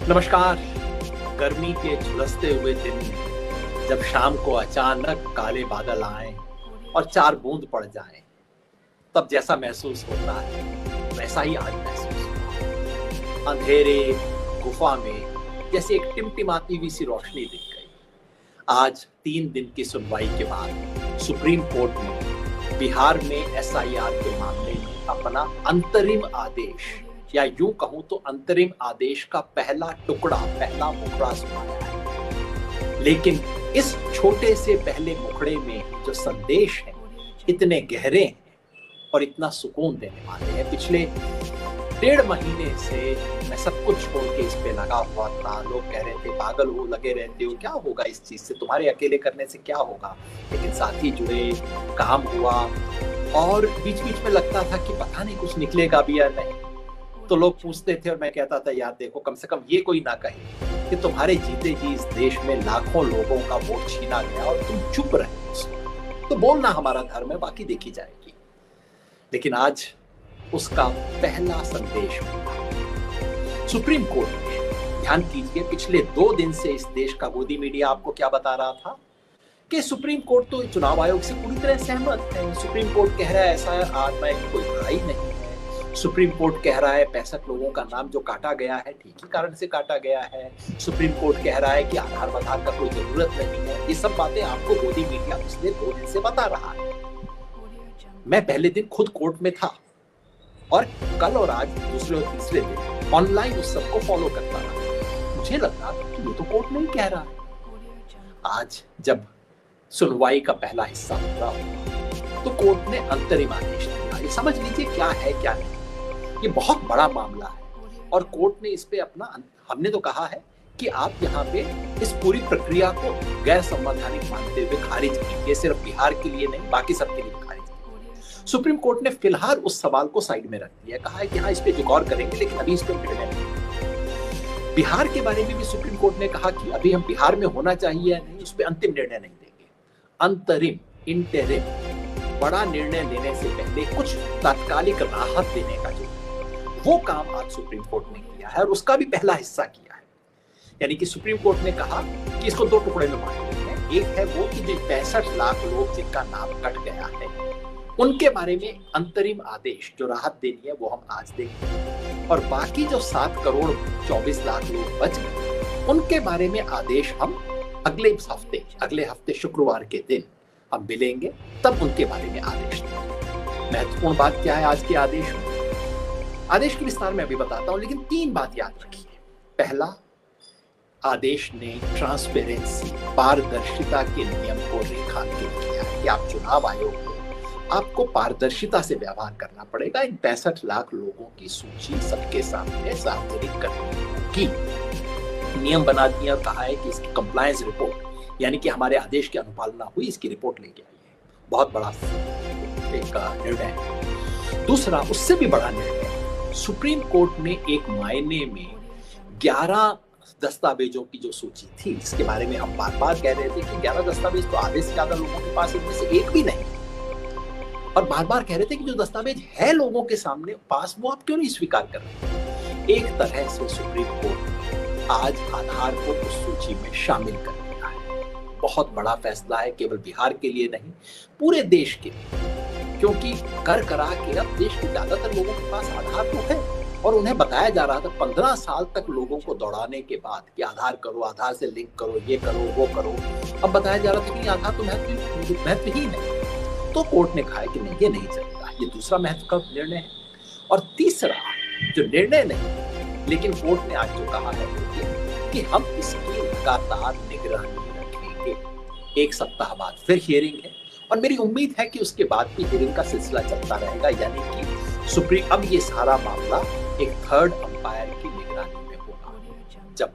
नमस्कार। गर्मी के झुलसते हुए दिन जब शाम को अचानक काले बादल आए और 4 बूंद पड़ जाएं, तब जैसा महसूस होता है वैसा ही आज महसूस हुआ। अंधेरे गुफा में जैसे एक टिमटिमाती हुई सी रोशनी दिख गई। आज 3 दिन की सुनवाई के बाद सुप्रीम कोर्ट ने बिहार में एसआईआर के मामले में अपना अंतरिम आदेश, या यूं कहूं तो अंतरिम आदेश का पहला टुकड़ा, पहला मुखड़ा सुनाया है। लेकिन इस छोटे से पहले मुखड़े में जो संदेश है इतने गहरे हैं और इतना सुकून देने वाले हैं। पिछले 1.5 महीने से मैं सब कुछ छोड़ के इस पे लगा हुआ था। लोग कह रहे थे पागल हो, लगे रहते हो, क्या होगा इस चीज से, तुम्हारे अकेले करने से क्या होगा। लेकिन साथी जुड़े, काम हुआ और बीच बीच में लगता था कि पता नहीं कुछ निकलेगा भी या नहीं। तो लोग पूछते थे और मैं कहता था यार देखो, कम से कम ये कोई ना कहे कि तुम्हारे जीते जी इस देश में लाखों लोगों का वोट छीना गया और तुम चुप रहे। तो बोलना हमारा धर्म है, बाकी देखी जाएगी। लेकिन आज उसका पहला संदेश मिला सुप्रीम कोर्ट में। ध्यान कीजिए, पिछले 2 दिन से इस देश का गोदी मीडिया आपको क्या बता रहा था कि सुप्रीम कोर्ट तो चुनाव आयोग से पूरी तरह सहमत है। सुप्रीम कोर्ट कह रहा है ऐसा आत्मा की कोई बुराई नहीं है। सुप्रीम कोर्ट कह रहा है 65 लोगों का नाम जो काटा गया है ठीक ही कारण से काटा गया है। सुप्रीम कोर्ट कह रहा है कि आधार वाधार का कोई जरूरत नहीं है। ये सब बातें आपको गोदी मीडिया पिछले 2 दिन से बता रहा है। मैं पहले दिन खुद कोर्ट में था और कल और आज दूसरे और तीसरे दिन ऑनलाइन उस सबको फॉलो करता रहा। मुझे लगा कि ये तो कोर्ट नहीं कह रहा है। आज जब सुनवाई का पहला हिस्सा पूरा हुआ तो कोर्ट ने अंतरिम आदेश दिया। ये समझ लीजिए क्या है क्या नहीं। ये बहुत बड़ा मामला है और कोर्ट ने इस पे अपना, हमने तो कहा है कि आप यहाँ पे इस पूरी प्रक्रिया को गैर संवैधानिक मानते हुए खारिज कीजिए। सिर्फ बिहार के लिए नहीं, बाकी सबके लिए खारिज कीजिए। सुप्रीम कोर्ट ने फिलहाल उस सवाल को साइड में रख दिया, कहा है कि हाँ इस पे गौर करेंगे लेकिन अभी इस पे निर्णय नहीं। बिहार के बारे में भी सुप्रीम कोर्ट ने कहा कि अभी हम बिहार में होना चाहिए या नहीं, उस पर अंतिम निर्णय नहीं देंगे। अंतरिम, इंटरिम, बड़ा निर्णय लेने से पहले कुछ तात्कालिक राहत देने का जो वो काम आज सुप्रीम कोर्ट ने किया है और उसका भी पहला हिस्सा किया है। यानी कि सुप्रीम कोर्ट ने कहा कि इसको 2 टुकड़े में बांट देते हैं। एक है वो कि जो 65 लाख लोग जिनका नाम कट गया है उनके बारे में अंतरिम आदेश, जो राहत देनी है वो हम आज देंगे, और बाकी जो 7 करोड़ 24 लाख लोग बच गए उनके बारे में आदेश हम अगले हफ्ते शुक्रवार के दिन हम मिलेंगे, तब उनके बारे में आदेश देंगे। महत्वपूर्ण बात क्या है आज के आदेश में? आदेश के विस्तार में अभी बताता हूं, लेकिन 3 बात याद रखिए। पहला, आदेश ने ट्रांसपेरेंसी, पारदर्शिता के नियम को रेखांकित किया है कि आप चुनाव आयोग को आपको पारदर्शिता से व्यवहार करना पड़ेगा। इन 65 लाख लोगों की सूची सबके सामने सार्वजनिक करनी होगी। नियम बना दिया और कहा है कि इसकी कंप्लायंस रिपोर्ट, यानी कि हमारे आदेश की अनुपालना हुई, इसकी रिपोर्ट लेके आइए। बहुत बड़ा एक निर्णय है। दूसरा, उससे भी बड़ा निर्णय, सुप्रीम कोर्ट ने एक मायने में 11 दस्तावेजों की जो सूची थी, जिसके बारे में हम बार बार कह रहे थे कि 11 दस्तावेज तो आधे से ज्यादा लोगों के पास इनमें से एक भी नहीं, और बार बार कह रहे थे कि जो दस्तावेज है लोगों के सामने पास वो आप क्यों नहीं स्वीकार कर रहे। एक तरह से सुप्रीम कोर्ट ने आज आधार को उस सूची में शामिल कर दिया है। बहुत बड़ा फैसला है, केवल बिहार के लिए नहीं, पूरे देश के लिए। क्योंकि कर करा के अब देश के ज्यादातर लोगों के पास आधार तो है, और उन्हें बताया जा रहा था 15 साल तक लोगों को दौड़ाने के बाद कि आधार करो, आधार से लिंक करो, ये करो वो करो, अब बताया जा रहा था कि आधार तो महत्वहीन है। तो कोर्ट ने कहा कि नहीं, ये नहीं चलता। ये दूसरा महत्व का निर्णय है। और तीसरा जो निर्णय नहीं, लेकिन कोर्ट ने आज जो कहा है कि हम इसकी लगातार निगरानी रखेंगे। 1 सप्ताह बाद फिर हियरिंग है और मेरी उम्मीद है कि उसके बाद भी हियरिंग का सिलसिला चलता रहेगा। यानी कि सुप्रीम, अब ये सारा मामला एक थर्ड अंपायर की निगरानी में होगा। जब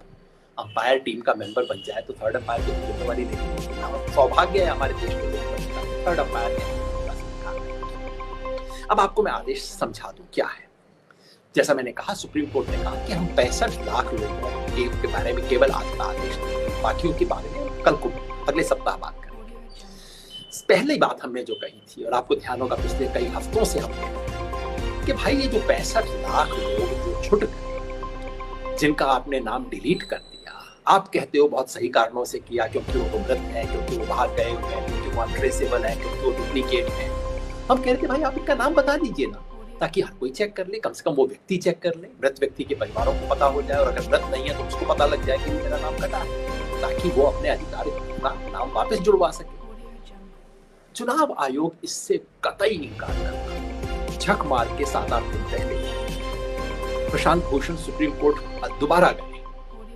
अंपायर टीम का मेंबर बन जाए तो थर्ड अंपायर की जिम्मेवारी नहीं होगी। सौभाग्य है हमारे देश के लोग, थर्ड अंपायर ने। अब आपको मैं आदेश समझा दूं क्या है। जैसा मैंने कहा, सुप्रीम कोर्ट ने कहा कि हम 65 लाख लोगों के बारे में केवल आज का आदेश देंगे, बाकियों के बारे में कल को, अगले सप्ताह बात करेंगे। पहली बात हमने जो कही थी, और आपको ध्यान होगा पिछले कई हफ्तों से हम कह रहे हैं कि भाई ये जो 65 लाख लोग जो छुट गए, जिनका आपने नाम डिलीट कर दिया। आप कहते हो बहुत सही कारणों से किया, क्योंकि वो मृत है, क्योंकि वो बाहर गए हुए हैं, क्योंकि वो अनट्रेसेबल है, क्योंकि वो डुप्लीकेट है। हम कह रहे थे भाई आप इनका नाम बता दीजिए ना, ताकि हर कोई चेक कर ले, कम से कम वो व्यक्ति चेक कर ले, मृत व्यक्ति के परिवारों को पता हो जाए, और अगर मृत नहीं है तो उसको पता लग जाए कि मेरा नाम कटा है, ताकि वो अपने अधिकार नाम वापस जुड़वा सके। चुनाव आयोग इससे कतई इनकार करता। झक मार के 7-8 दिन पहले प्रशांत भूषण सुप्रीम कोर्ट दोबारा गए,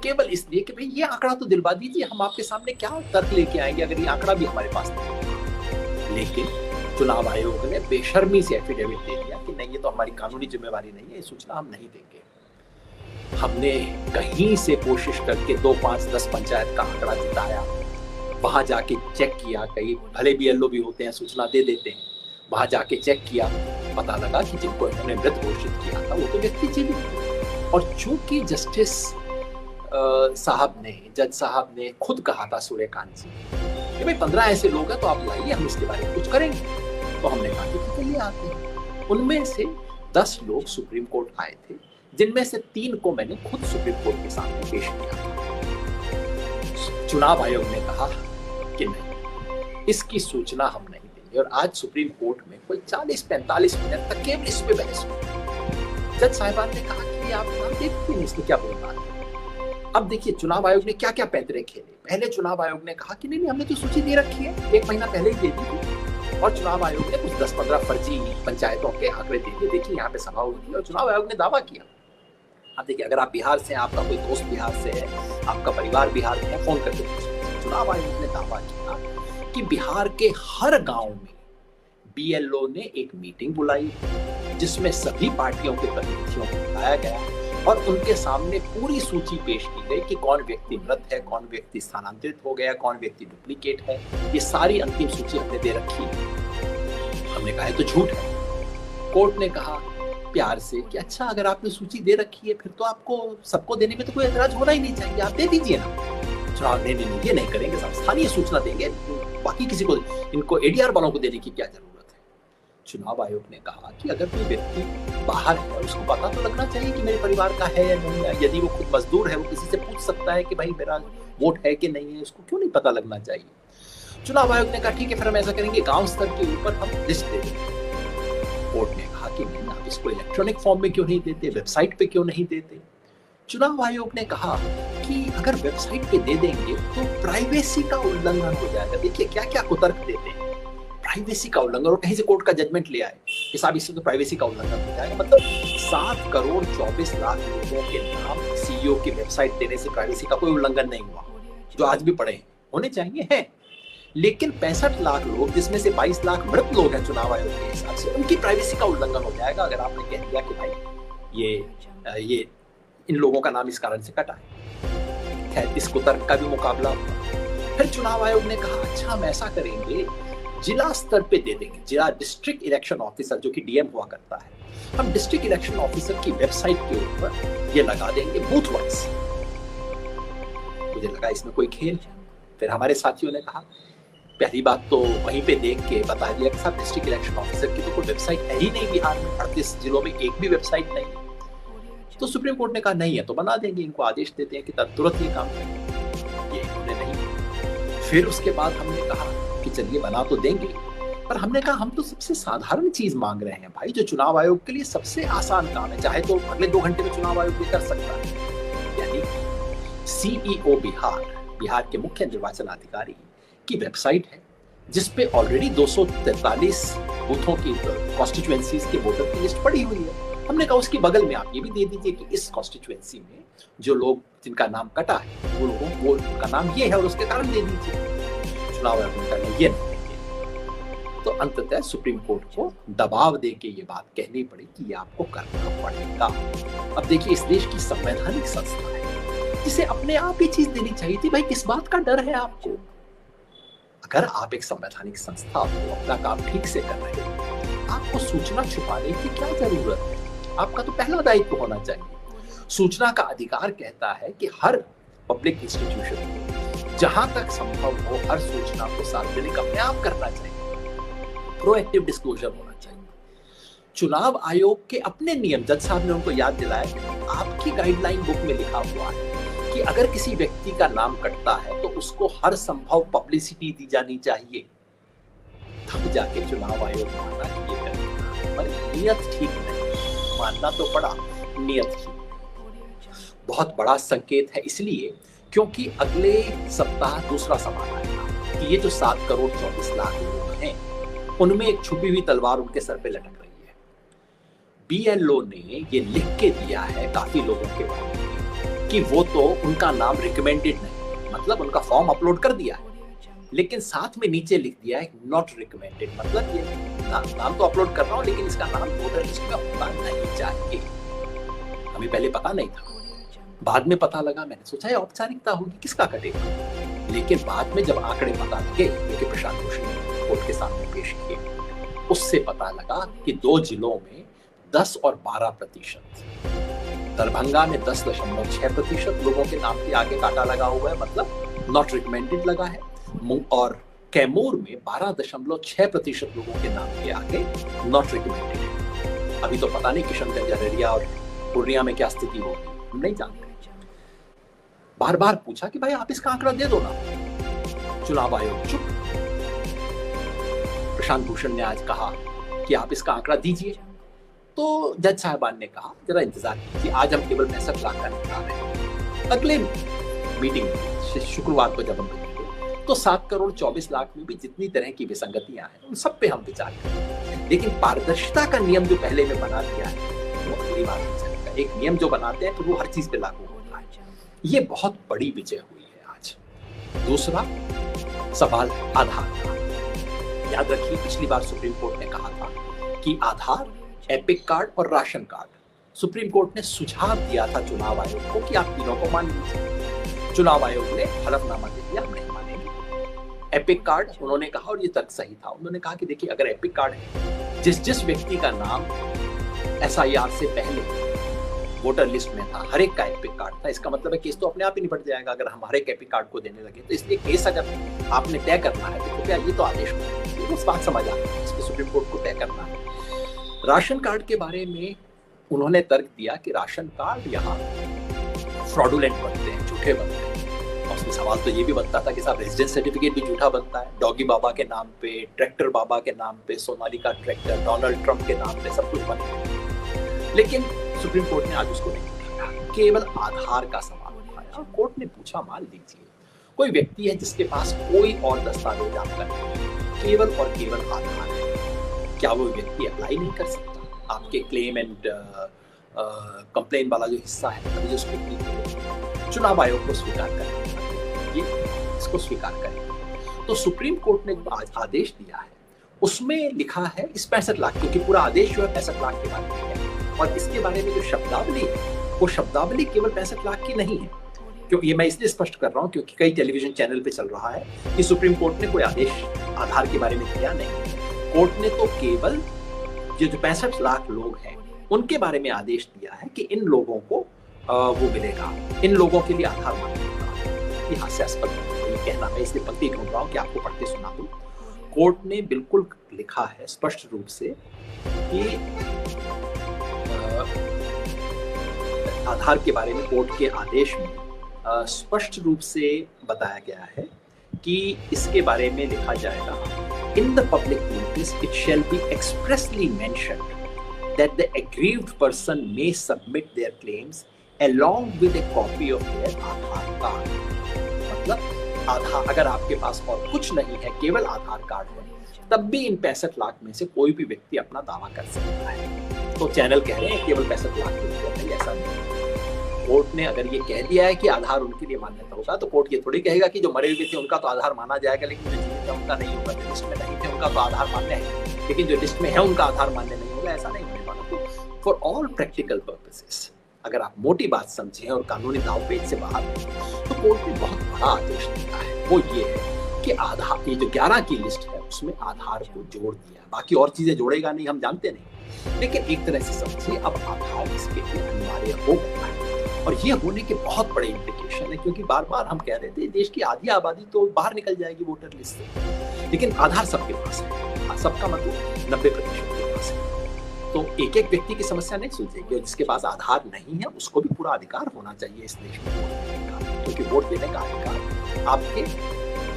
केवल इसलिए कि भाई ये आंकड़ा तो दिलवा दीजिए, हम आपके सामने क्या तर्क लेके आएंगे अगर ये आंकड़ा भी हमारे पास नहीं। लेकिन चुनाव आयोग ने बेशर्मी से एफिडेविट दे दिया कि नहीं, ये तो हमारी कानूनी जिम्मेवारी नहीं है, ये सूचना हम नहीं देंगे। हमने कहीं से कोशिश करके 2, 5, 10 पंचायत का आंकड़ा जुटाया, वहां जाके चेक किया, कई भले BLO भी होते हैं सूचना दे देते हैं, वहां जाके चेक किया, पता लगा कि जिनको इन्होंने मृत घोषित किया था वो तो व्यक्ति जीवित थे। और चूंकि जस्टिस जज साहब ने खुद कहा था सूर्यकांत जी कि भाई 15 ऐसे लोग हैं तो आप लाइए, हम इसके बारे में कुछ करेंगे, तो हमने कहा कि चलिए आते हैं। उनमें से 10 लोग सुप्रीम कोर्ट आए थे, जिनमें से 3 को मैंने खुद सुप्रीम कोर्ट के सामने पेश किया। चुनाव आयोग ने कहा कि नहीं, इसकी सूचना हम नहीं देंगे, और आज सुप्रीम कोर्ट में कोई 40-45 मिनट तक केवल इस पे बहस हुई। जज साहिबान ने कहा कि आप देखते हैं इसमें क्या बुरी बात है। अब देखिए चुनाव आयोग ने क्या क्या पैंतरे खेले। पहले चुनाव आयोग ने कहा कि नहीं, हमने तो सूची दे रखी है, 1 महीना पहले ही दे दी थी, और चुनाव आयोग ने कुछ 10-15 फर्जी पंचायतों के आंकड़े दे दिए, देखिए यहाँ पे सभा हुई थी और चुनाव आयोग ने दावा किया। अब देखिए अगर आप बिहार से हैं, आपका कोई दोस्त बिहार से है, आपका परिवार बिहार में है, फोन करके पूछिए। चुनाव आयोग ने दावा किया कि बिहार के हर गांव में BLO ने एक मीटिंग बुलाई, जिसमें सभी पार्टियों के प्रतिनिधियों को बुलाया गया और उनके सामने पूरी सूची पेश की गई कि कौन व्यक्ति मृत है, कौन व्यक्ति स्थानांतरित हो गया, कौन व्यक्ति डुप्लीकेट है। ये सारी अंतिम सूची हमने दे रखी है। हमने कहा है तो झूठ है। कोर्ट ने कहा प्यार से कि अच्छा, अगर आपने सूची दे रखी है फिर तो आपको सबको देने में तो कोई एतराज होना ही नहीं चाहिए, आप दे दीजिए ना। चुनाव नहीं, ये नहीं करेंगे, सब स्थानीय सूचना देंगे, बाकी किसी को, इनको ADR वालों को देने की क्या जरूरत है। चुनाव आयोग ने कहा कि अगर कोई व्यक्ति बाहर है उसको पता तो लगना चाहिए कि मेरे परिवार का है या नहीं है। यदि वो खुद मजदूर है, वो किसी से पूछ सकता है कि भाई मेरा वोट है कि नहीं है, उसको क्यों नहीं पता लगना चाहिए। चुनाव आयोग ने कहा ठीक है, फिर हम ऐसा करेंगे, गांव स्तर के ऊपर हम लिस्ट दे देंगे। कोर्ट ने कहा कि नहीं, आप इसको इलेक्ट्रॉनिक फॉर्म में क्यों नहीं देते, वेबसाइट पे क्यों नहीं देते। चुनाव आयोग ने कहा कि अगर वेबसाइट पे दे देंगे तो प्राइवेसी का उल्लंघन हो जाएगा। देखिए क्या क्या कुतर्क देते हैं, प्राइवेसी का उल्लंघन, और कहीं से कोर्ट का जजमेंट ले आए कि साहब इससे तो प्राइवेसी का उल्लंघन हो जाएगा। मतलब 7,24,00,000 लोगों के नाम CEO की वेबसाइट देने से प्राइवेसी का कोई उल्लंघन नहीं हुआ, जो आज भी पड़े हैं, होने चाहिए हैं। लेकिन 65 लाख लोग, जिसमें से 22 लाख मृत लोग हैं चुनाव आयोग के हिसाब से, उनकी प्राइवेसी का उल्लंघन हो जाएगा अगर आपने कह दिया कि भाई ये इन लोगों का नाम इस कारण से कटा है। खैर, इस कुतर्क का भी मुकाबला हुआ। फिर चुनाव आयोग ने कहा अच्छा, हम ऐसा करेंगे, जिला स्तर पे दे देंगे, जिला डिस्ट्रिक्ट इलेक्शन ऑफिसर जो कि DM हुआ करता है, हम डिस्ट्रिक्ट इलेक्शन ऑफिसर की वेबसाइट के ऊपर ये लगा देंगे बूथ वाइज। मुझे लगा इसमें कोई खेल है। फिर हमारे साथियों ने कहा पहली बात तो वहीं पे देख के बता दिया कि साहब डिस्ट्रिक्ट इलेक्शन ऑफिसर की तो कोई वेबसाइट है ही नहीं बिहार में, 38 जिलों में एक भी वेबसाइट नहीं। तो सुप्रीम कोर्ट ने कहा नहीं है तो बना देंगे, इनको आदेश देते हैं कि तुरंत ये काम करें। ये इन्होंने नहीं। फिर उसके बाद हमने कहा कि चलिए बना तो देंगे, पर हमने कहा हम तो सबसे साधारण चीज मांग रहे हैं भाई, जो चुनाव आयोग के लिए सबसे आसान काम है, चाहे तो अगले 2 घंटे में चुनाव आयोग ये कर सकता है। यानी CEO बिहार के मुख्य निर्वाचन अधिकारी की वेबसाइट है, जिसपे ऑलरेडी 243 बूथों की कॉन्स्टिट्यूएंसीज के वोटर की लिस्ट पड़ी हुई है। हमने कहा उसकी बगल में आप ये भी दे दीजिए कि इस कॉन्स्टिट्यूएंसी में जो लोग जिनका नाम कटा है वो लोगों को उनका नाम ये है और उसके कारण दे दीजिए। चुनाव आयोग ने कहा ये नहीं देंगे। तो अंततः सुप्रीम कोर्ट को दबाव दे के ये बात कहनी पड़ी कि ये आपको करना पड़ेगा। अब देखिए, इस देश की संवैधानिक संस्था है, जिसे अपने आप ही चीज देनी चाहिए थी। भाई किस बात का डर है आपको? अगर आप एक संवैधानिक संस्था हो, अपना काम ठीक से कर रहे हो, आपको सूचना छुपाने की क्या जरूरत है? आपका तो पहला दायित्व होना चाहिए। सूचना का अधिकार कहता है कि हर पब्लिक इंस्टीट्यूशन को जहां तक संभव हो हर सूचना को सार्वजनिक अपने आप करना चाहिए, प्रोएक्टिव डिस्क्लोजर होना चाहिए। चुनाव आयोग के अपने नियम, जज साहब ने उनको याद दिलाया कि आपकी गाइडलाइन बुक में लिखा हुआ है कि अगर किसी व्यक्ति का नाम कटता है तो उसको हर संभव पब्लिसिटी दी जानी चाहिए। तब जाके चुनाव आयोग माना कि ये करना, पर नियत ठीक नहीं, मानना तो पड़ा, नियत ठीक। बहुत बड़ा संकेत है इसलिए क्योंकि अगले सप्ताह दूसरा सवाल आएगा कि ये जो 7 करोड़ 24 लाख लोग हैं, उनमें एक छुपी हुई तलवार उनके सर पे लटक रही है। बीएलओ ने ये लिख के दिया है काफी लोगों के बारे में कि वो तो उनका नाम रिकमेंडेड नहीं, मतलब उनका फॉर्म अपलोड कर दिया है, लेकिन साथ में नीचे लिख दिया है नॉट रिकमेंडेड, मतलब ये नाम तो अपलोड कर रहा हूं लेकिन इसका नाम वोटर लिस्ट में होना नहीं चाहिए। हमें पहले पता नहीं था, बाद में पता लगा। मैंने सोचा ये औपचारिकता होगी, किसका कटेगा, लेकिन बाद में जब आंकड़े पता लगे, क्योंकि प्रशांत भूषण ने कोर्ट के सामने पेश किए, उससे पता लगा कि 2 जिलों में 10 और 12%, दरभंगा में 10.6% लोगों के नाम के आगे कांटा लगा हुआ है, मतलब नॉट रिकमेंडेड लगा है, और कैमूर में 12.6% लोगों के नाम के आगे नॉट रिकमेंडेड है। अभी तो पता नहीं किशनगंज, अररिया और पूर्णिया में क्या स्थिति होगी, हम नहीं जानते। बार बार पूछा कि भाई आप इसका आंकड़ा दे दो ना, चुनाव आयोग चुप। प्रशांत भूषण ने आज कहा कि आप इसका आंकड़ा दीजिए, तो जज साहबान ने कहा जरा इंतजार कीजिए, आज हम केवल 65 लाख का निकाल रहे हैं। अगले मीटिंग शुक्रवार को जब हम मिलेंगे तो 7 करोड़ 24 लाख में भी जितनी तरह की विसंगतियां हैं उन सब पे हम विचार करेंगे, लेकिन पारदर्शिता का नियम जो पहले में बना दिया है वो अगली बार हो जाएगा। एक नियम जो बनाते हैं तो वो हर चीज पे लागू होता है। ये बहुत बड़ी विजय हुई है आज। दूसरा सवाल आधार का। याद रखिए पिछली बार सुप्रीम कोर्ट ने कहा था कि आधार, एपिक कार्ड और राशन कार्ड, सुप्रीम कोर्ट ने सुझाव दिया था चुनाव आयोग को कि आप तीनों को मान लीजिए। चुनाव आयोग ने हलफनामा दे दिया, हम नहीं मानेंगे। एपिक कार्ड उन्होंने कहा, और ये तर्क सही था, उन्होंने कहा कि देखिए अगर एपिक कार्ड है, जिस व्यक्ति का नाम एसआईआर से पहले वोटर लिस्ट में था, हर एक का एपिक कार्ड था, इसका मतलब है केस तो अपने आप ही निपट जाएगा अगर हम हर एक एपिक कार्ड को देने लगे। तो इसलिए केस अगर आपने तय करना है तो क्या ये तो आदेश में उस बात समझ आ गई, इस पे सुप्रीम कोर्ट को तय करना है। राशन कार्ड के बारे में उन्होंने तर्क दिया कि राशन कार्ड यहाँ फ्रॉडुलेंट बनते हैं, झूठे बनते हैं। और उसमें सवाल तो ये भी बनता था कि साहब रेजिडेंस सर्टिफिकेट भी झूठा बनता है, डॉगी बाबा के नाम पे, ट्रैक्टर बाबा के नाम पे, सोनालिका ट्रैक्टर, डोनाल्ड ट्रंप के नाम पे सब कुछ बने। लेकिन सुप्रीम कोर्ट ने आज उसको नहीं उठाया, केवल आधार का सवाल उठाया। और कोर्ट ने पूछा, मान लीजिए कोई व्यक्ति है जिसके पास कोई और दस्तावेज आपका नहीं, केवल और केवल आधार है, क्या वो व्यक्ति अप्लाई नहीं कर सकता? आपके क्लेम एंड कंप्लेन वाला जो हिस्सा है जो उसको चुनाव आयोग को स्वीकार करना, ये इसको स्वीकार करें। तो सुप्रीम कोर्ट ने आज आदेश दिया है उसमें लिखा है इस 65 लाख, क्योंकि पूरा आदेश जो है 65 लाख के बारे में है, और इसके बारे में जो शब्दावली है वो शब्दावली केवल 65 लाख की नहीं है। क्यों ये मैं इसलिए स्पष्ट कर रहा हूँ क्योंकि कई टेलीविजन चैनल पे चल रहा है कि सुप्रीम कोर्ट ने कोई आदेश आधार के बारे में दिया नहीं। कोर्ट ने तो केवल जो 65 लाख लोग हैं उनके बारे में आदेश दिया है कि इन लोगों को वो मिलेगा, इन लोगों के लिए आधार मांगेगा। ये हास्यास्पद ये कहना, मैं इसलिए पंक्ति ढूंढ रहा हूँ कि आपको पढ़ के सुना दूं। कोर्ट ने बिल्कुल लिखा है स्पष्ट रूप से कि आधार के बारे में कोर्ट के आदेश में स्पष्ट रूप से बताया गया है कि इसके बारे में लिखा जाएगा, in the public notice it shall be expressly mentioned that the aggrieved person may submit their claims along with a copy of their Aadhaar card. मतलब आधार, अगर आपके पास और कुछ नहीं है, केवल आधार कार्ड है, तब भी इन 65 लाख में से कोई भी व्यक्ति अपना दावा कर सकता है। तो चैनल कह रहे हैं केवल 65 लाख के लिए, ऐसा नहीं। कोर्ट ने अगर ये कह दिया है कि आधार उनके लिए मान्यता होगा, तो कोर्ट ये थोड़ी कहेगा कि जो मरे हुए थे उनका तो आधार माना जाएगा, लेकिन जो जीवित थे उनका नहीं होगा, जो लिस्ट में नहीं थे उनका तो आधार मान्य है, लेकिन जो लिस्ट में है उनका आधार मान्य नहीं होगा, ऐसा नहीं होने वाला। तो फॉर ऑल प्रैक्टिकल पर्पसेस, अगर आप मोटी बात समझें और कानूनी दावपेच से बाहर, तो कोर्ट ने बहुत बड़ा आदेश दिया है। वो ये है कि आधार, ये जो 11 की लिस्ट है उसमें आधार को जोड़ दिया, बाकी और चीजें जोड़ेगा नहीं, हम जानते नहीं, लेकिन एक तरह से समझिए अब आधार इसके लिए अनिवार्य हो गया है। और ये होने के बहुत बड़े इम्प्लीकेशन है, क्योंकि बार बार हम कह रहे थे देश की आधी आबादी तो बाहर निकल जाएगी वोटर लिस्ट से, लेकिन आधार सबके पास है, सबका मतलब 90% के पास है। तो एक एक व्यक्ति की समस्या नहीं सुलझेगी, और जिसके पास आधार नहीं है उसको भी पूरा अधिकार होना चाहिए इस देश में वोट देने का, क्योंकि वोट देने का अधिकार आपके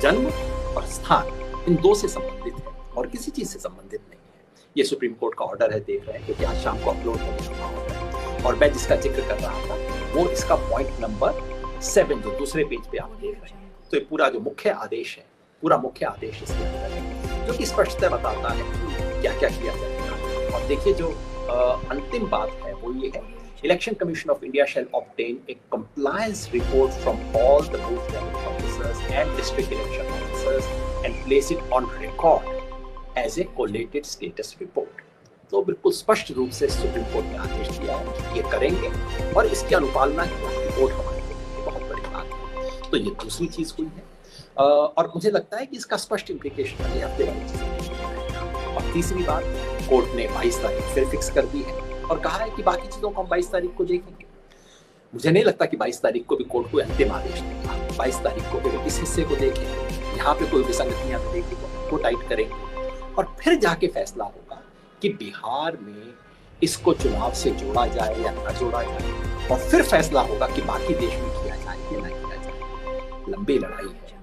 जन्म और स्थान इन दो से संबंधित है और किसी चीज से संबंधित नहीं है। ये सुप्रीम कोर्ट का ऑर्डर है, देख रहे हैं, क्योंकि आज शाम को अपलोड होने वाला है। और मैं जिसका जिक्र कर रहा था वो इसका पॉइंट नंबर 7 जो दूसरे पेज पे आप देख रहे हैं। तो ये पूरा जो मुख्य आदेश है, पूरा मुख्य आदेश इसके अंदर है, जो कि स्पष्टतः बताता है कि क्या क्या किया जाएगा। और देखिए जो अंतिम बात है वो ये है, election commission of India shall obtain a compliance report from all the booth level officers and district election officers and place it on record as a collated status report. तो बिल्कुल स्पष्ट रूप से सुप्रीम कोर्ट ने आदेश दिया है कि ये करेंगे और इसकी अनुपालना की रिपोर्ट हमारे को बहुत बड़ी बात है। तो ये दूसरी चीज हुई है, और मुझे लगता है कि इसका स्पष्ट इम्प्लीकेशन अगले हफ्ते वाली चीज। और तीसरी बात, कोर्ट ने 22 तारीख फिर फिक्स कर दी है और कहा है कि बाकी चीजों को हम 22 तारीख को देखेंगे। मुझे नहीं लगता कि 22 तारीख को भी कोर्ट को अंतिम आदेश देगा। 22 तारीख को केवल इस हिस्से को देखेंगे, यहाँ पे कोई विसंगतियां मिलेगी तो उनको टाइट करेंगे और फिर जाके फैसला होगा कि बिहार में इसको चुनाव से जोड़ा जाए या न जोड़ा जाए, और फिर फैसला होगा कि बाकी देश में किया जाए या न किया जाए। लंबी लड़ाई है,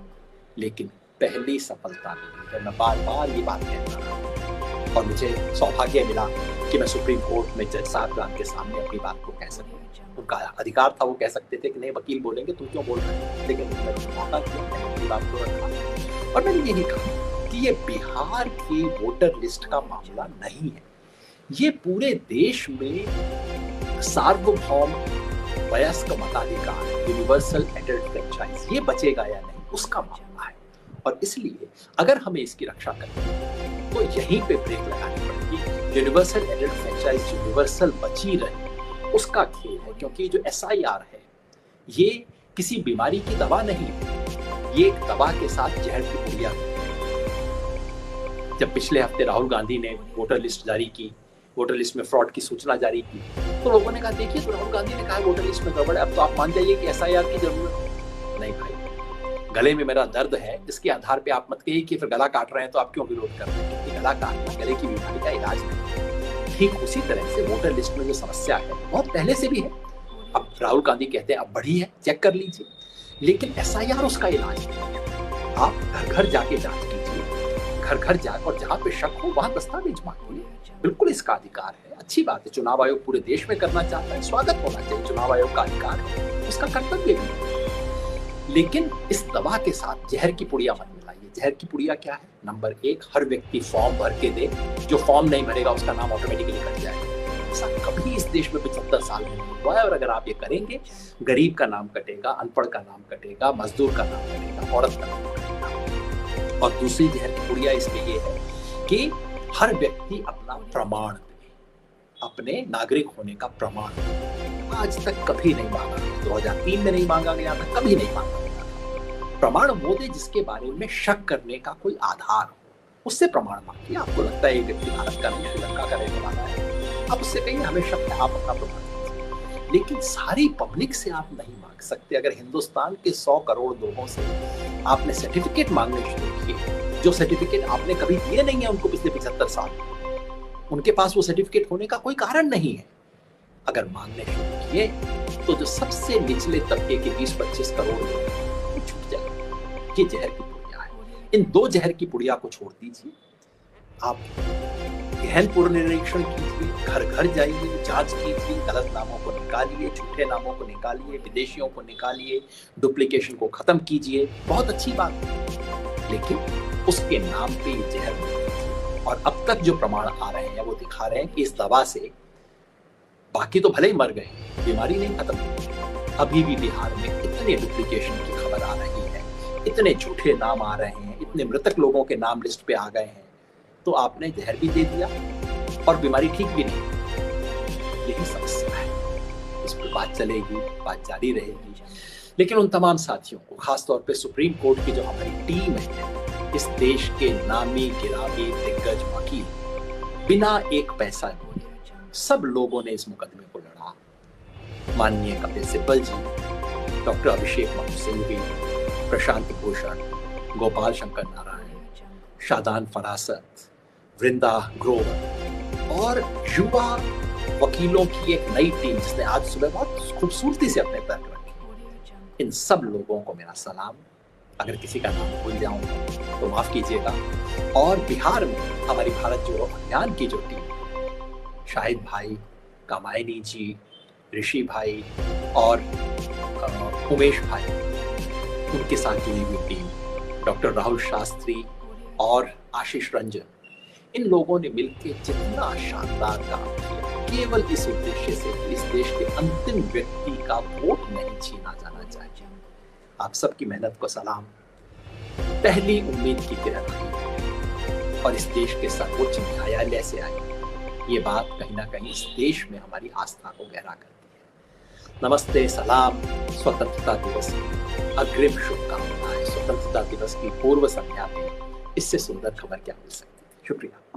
लेकिन पहली सफलता मिली है। मैं बार बार ये बात कहता रहा और मुझे सौभाग्य मिला कि मैं सुप्रीम कोर्ट में जज साहब के सामने अपनी बात को कह सकूं। उनका अधिकार था, वो कह सकते थे कि नहीं वकील बोलेंगे, तुम क्यों बोल रहे हो, लेकिन मैंने मौका दिया, मैंने अपनी बात को रखा और मैंने यही कहा कि ये बिहार की वोटर लिस्ट का मामला नहीं है, ये पूरे देश में सार्वभौम वयस्क मताधिकार, यूनिवर्सल एडल्ट फ्रेंचाइज, ये बचेगा या नहीं उसका मामला है। और इसलिए अगर हमें इसकी रक्षा करनी है तो यहीं पे ब्रेक लगानी पड़ेगी। यूनिवर्सल एडल्ट फ्रेंचाइज यूनिवर्सल बची रहे उसका खेल है, क्योंकि जो SIR है ये किसी बीमारी की दवा नहीं है, ये एक दवा के साथ जहर की पुड़िया है। जब पिछले हफ्ते राहुल गांधी ने वोटर लिस्ट जारी की, वोटर लिस्ट में फ्रॉड की सूचना जारी की, तो लोगों ने कहा देखिए तो राहुल गांधी ने कहा वोटर लिस्ट में गड़बड़ है, अब तो आप मान जाइए कि SIR की जरूरत नहीं। भाई गले में मेरा दर्द है, इसके आधार पे आप मत कहिए कि फिर गला काट रहे हैं तो आप क्यों विरोध कर रहे हैं, क्योंकि गला काटना गले की बीमारी का इलाज नहीं। ठीक उसी तरह से वोटर लिस्ट में जो समस्या है बहुत पहले से भी है, अब राहुल गांधी कहते हैं अब बढ़ी है, चेक कर लीजिए, लेकिन SIR उसका इलाज नहीं। आप घर घर जाके जांच कीजिए, घर घर जाकर, और जहाँ पे शक हो वहां दस्तावेज मांगिए, बिल्कुल इसका अधिकार है। अच्छी बात है, चुनाव आयोग पूरे देश में करना चाहता है, स्वागत होना चाहिए, चुनाव आयोग का अधिकार है, उसका कर्तव्य भी है। लेकिन इस दवा के साथ जहर की पुड़िया मत मिलाइए। जहर की पुड़िया क्या है? नंबर 1, हर व्यक्ति फॉर्म भर के दे, जो फॉर्म नहीं भरेगा उसका नाम ऑटोमेटिकली कट जाएगा। ऐसा कभी इस देश में 75 साल में नहीं हुआ है, और अगर आप ये करेंगे गरीब का नाम कटेगा, अनपढ़ का नाम कटेगा, मजदूर का नाम कटेगा, औरत का नाम कटेगा। और दूसरी जहर की पुड़िया इसमें ये है कि हर व्यक्ति अपना प्रमाण दे, अपने नागरिक होने का प्रमाण। आज तक कभी नहीं मांगा गया, 2003 में नहीं मांगा गया था, कभी नहीं मांगा गया। प्रमाण वो दे जिसके बारे में शक करने का कोई आधार हो, उससे प्रमाण मांगिए। आपको लगता है ये व्यक्ति भारत का नहीं, श्रीलंका का रहने वाला है, आप उससे कहिए हमें शक है, आप अपना प्रमाण दीजिए। लेकिन सारी पब्लिक से आप नहीं मांग सकते। अगर हिंदुस्तान के 100 करोड़ लोगों से आपने सर्टिफिकेट मांगने शुरू किए, जो सर्टिफिकेट आपने कभी दिए नहीं है उनको पिछले 75 साल, उनके पास वो सर्टिफिकेट होने का कोई कारण नहीं है, अगर मांगने शुरू किए तो जो सबसे निचले तबके के 20-25 करोड़ लोग वो छूट जाएंगे। ये जहर की पुड़िया है। इन दो जहर की पुड़िया को छोड़ दीजिए, आप गहन पुनरीक्षण कीजिए, घर घर जाइए, जांच कीजिए, गलत नामों को निकालिए, झूठे नामों को निकालिए, विदेशियों को निकालिए, डुप्लीकेशन को खत्म कीजिए, बहुत अच्छी बात है। लेकिन उसके नाम पे ये जहर नहीं। और अब तक जो प्रमाण आ रहे हैं वो दिखा रहे हैं कि इस दवा से बाकी तो भले ही मर गए, बीमारी नहीं खत्म हुई। अभी भी बिहार में इतने डुप्लीकेशन की खबर आ रही है, इतने झूठे नाम आ रहे हैं, इतने मृतक लोगों के नाम लिस्ट पे आ गए हैं, तो आपने जहर भी दे दिया और बीमारी ठीक भी नहीं। यही समस्या है, इस पर बात चलेगी, बात जारी रहेगी। लेकिन उन तमाम साथियों को, खासतौर पे सुप्रीम कोर्ट की जो हमारी टीम है, इस देश के नामी गिरामी दिग्गज वकील, बिना एक पैसा लिए सब लोगों ने इस मुकदमे को लड़ा। माननीय कपिल सिब्बल जी, डॉक्टर अभिषेक मनु सिंघवी, प्रशांत भूषण, गोपाल शंकर नारायण, शादान फरासत, वृंदा ग्रोवर, और युवा वकीलों की एक नई टीम जिसने आज सुबह बहुत खूबसूरती से अपने पैर रखे। इन सब लोगों को मेरा सलाम। अगर किसी का नाम भूल जाऊं तो माफ कीजिएगा। और बिहार में हमारी भारत जोड़ो अभियान की जो टीम, शाहिद भाई, कामायनी जी, ऋषि भाई और उमेश भाई, उनके साथ जुड़ी हुई टीम, डॉक्टर राहुल शास्त्री और आशीष रंजन, इन लोगों ने मिलकर जितना शानदार काम किया, केवल इस उद्देश्य से कि इस देश के अंतिम व्यक्ति का वोट नहीं छीना जाना चाहिए। आप सबकी मेहनत को सलाम। पहली उम्मीद की किरण आई और इस देश के सर्वोच्च न्यायालय से आई। ये बात कहीं ना कहीं इस देश में हमारी आस्था को गहरा करती है। नमस्ते, सलाम। स्वतंत्रता दिवस की अग्रिम शुभकामनाएं। स्वतंत्रता दिवस की पूर्व संध्या में इससे सुंदर खबर क्या मिल सकती है। शुक्रिया।